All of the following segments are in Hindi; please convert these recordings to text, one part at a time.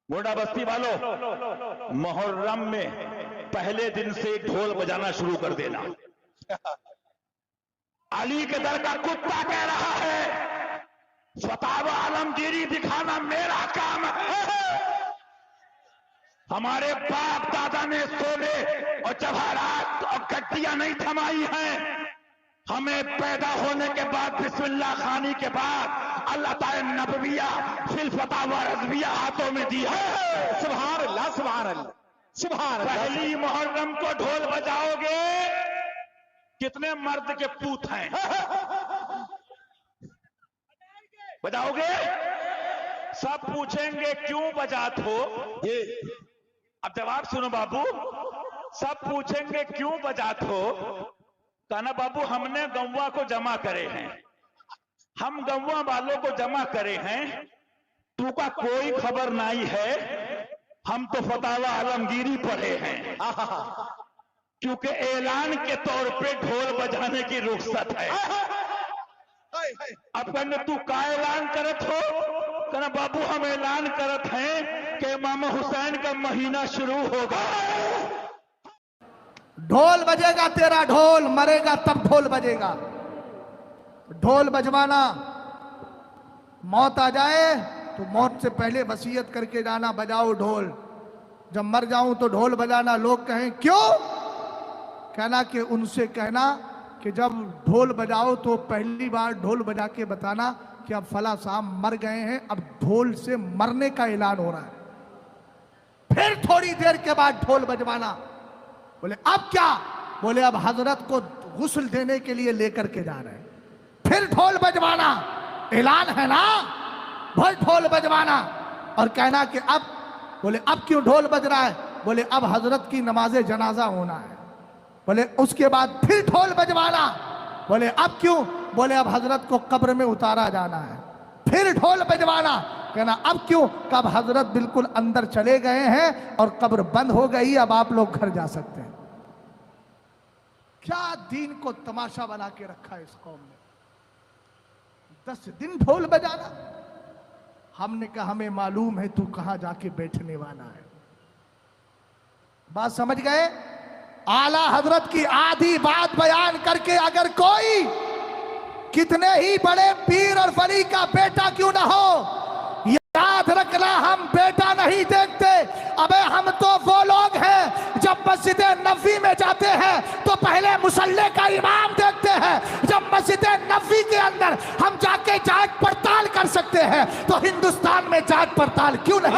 गोंडा बस्ती वालों, मुहर्रम में पहले दिन से ढोल बजाना शुरू कर देना। अली के दर का कुत्ता कह रहा है फतावा आलमगीरी दिखाना मेरा काम है। हमारे बाप दादा ने सोने और जवाहरात और गड्डियां नहीं थमाई हैं। हमें पैदा होने के बाद बिस्मिल्लाह खानी के बाद अल्लाह ताला नबविया फिल फतावा रज़विया हाथों में दी है। सुभान अल्लाह, सुभान अल्लाह, सुभान अल्लाह। पहली मुहर्रम को ढोल बजाओगे, कितने मर्द के पूत हैं? बजाओगे? सब पूछेंगे क्यों बजात हो? ये अब जवाब सुनो बाबू। सब पूछेंगे क्यों बजात हो? कहना बाबू हमने गौवा को जमा करे हैं, हम गौवा वालों को जमा करे हैं, तू का कोई खबर नहीं है। हम तो फतावा आलमगीरी पढ़े हैं, क्योंकि ऐलान के तौर पे ढोल बजाने की रुख्सत है। अब कहने तू का ऐलान करत हो? कहना बाबू हम ऐलान करत हैं कि इमाम हुसैन का महीना शुरू होगा। ढोल बजेगा तेरा ढोल, मरेगा तब ढोल बजेगा। ढोल बजवाना, मौत आ जाए तो मौत से पहले वसीयत करके जाना बजाओ ढोल, जब मर जाऊं तो ढोल बजाना। लोग कहें क्यों? कहना कि उनसे कहना कि जब ढोल बजाओ तो पहली बार ढोल बजा के बताना कि अब फला साहब मर गए हैं, अब ढोल से मरने का ऐलान हो रहा है। फिर थोड़ी देर के बाद ढोल बजवाना। बोले अब क्या? बोले अब हजरत को गुस्ल देने के लिए लेकर के जा रहे हैं। फिर ढोल बजवाना, ऐलान है ना, फिर ढोल बजवाना और कहना कि अब, बोले अब क्यों ढोल बज रहा है? बोले अब हजरत की नमाज जनाजा होना है। बोले उसके बाद फिर ढोल बजवाना। बोले अब क्यों? बोले अब हजरत को कब्र में उतारा जाना है। फिर ढोल बजवाना, कहना अब क्यों? कब हजरत बिल्कुल अंदर चले गए हैं और कब्र बंद हो गई, अब आप लोग घर जा सकते हैं। क्या दीन को तमाशा बना के रखा है इस कौम ने। 10 दिन ढोल बजाना। हमने कहा हमें मालूम है तू कहां जाके बैठने वाला है। बात समझ गए? आला हजरत की आधी बात बयान करके अगर कोई कितने ही बड़े पीर और वली का बेटा क्यों ना हो, याद रखना हम बेटा नहीं देखते। अबे हम तो वो लोग हैं जब मस्जिद नबवी में जाते हैं तो पहले मुसल्ले का इमाम देखते हैं। जब मस्जिद नबवी के अंदर हम जाके जांच पड़ताल कर सकते हैं तो हिंदुस्तान में जांच पड़ताल क्यों नहीं?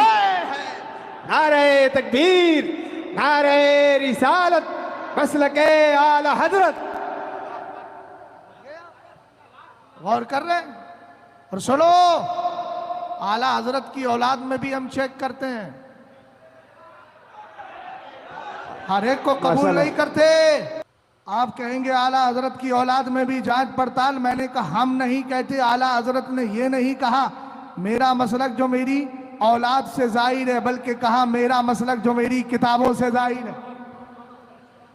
नारे तकबीर, नारे रिसालत, मसलके आला हजरत। गौर कर रहे हैं? और सुनो, आला हजरत की औलाद में भी हम चेक करते हैं, हर एक को कबूल नहीं करते। आप कहेंगे आला हजरत की औलाद में भी जांच पड़ताल, मैंने कहा हम नहीं कहते, आला हजरत ने ये नहीं कहा मेरा मसलक जो मेरी औलाद से जाहिर है, बल्कि कहा मेरा मसलक जो मेरी किताबों से जाहिर है।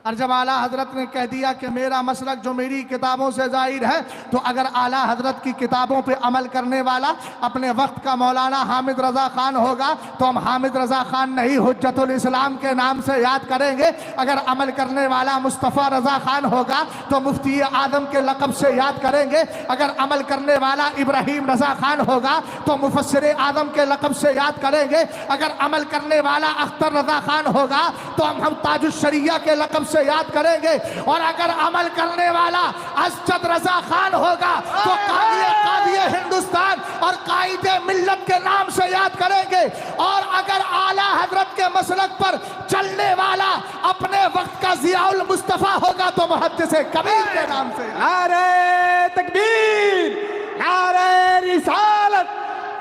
और जब आला हजरत ने कह दिया कि मेरा मसलक जो मेरी किताबों से जाहिर है, तो अगर आला हजरत की किताबों पे अमल करने वाला अपने वक्त का मौलाना हामिद रजा खान होगा तो हम हामिद रजा खान नहीं हुज्जतुल इस्लाम के नाम से याद करेंगे। अगर अमल करने वाला मुस्तफ़ा रजा खान होगा तो मुफ्ती आदम के लक़ब से याद करेंगे। अगर अमल करने वाला इब्राहिम रजा खान होगा तो मुफस्सिर आदम के लक़ब से याद करेंगे। अगर अमल करने वाला अख्तर रजा खान होगा तो हम ताजुश शरिया के लक़ब से याद करेंगे। और अगर अमल करने वाला असद रजा खान होगा तो कादिए हिंदुस्तान और कायदे मिल्लत के नाम से याद करेंगे। और अगर आला हजरत के मसलक पर चलने वाला अपने वक्त का जियाउल मुस्तफा होगा तो मुहद्दिस कबीर के नाम से। नारे तकबीर, नारे रिसालत,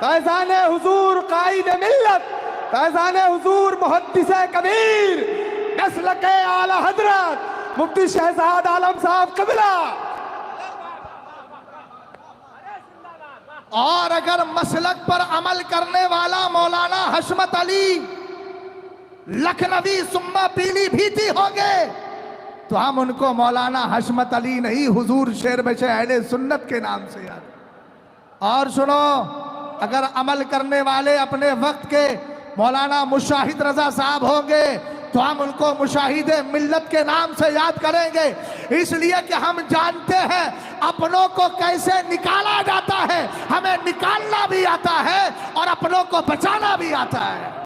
फैज़ान हुजूर कायदे मिल्लत, फैज़ान हुजूर मुहद्दिस कबीर, नस्ल-ए आला हजरत मुफ्ती शहजाद आलम साहब कबीला। और अगर मसलक पर अमल करने वाला मौलाना हशमत अली लखनवी सुम्मा पीलीभीती होंगे तो हम उनको मौलाना हशमत अली नहीं हुजूर शेर बचे अहले सुन्नत के नाम से याद। और सुनो, अगर अमल करने वाले अपने वक्त के मौलाना मुशाहिद रजा साहब होंगे तो हम उनको मुशाहिद मिल्लत के नाम से याद करेंगे, इसलिए कि हम जानते हैं अपनों को कैसे निकाला जाता है, हमें निकालना भी आता है और अपनों को बचाना भी आता है।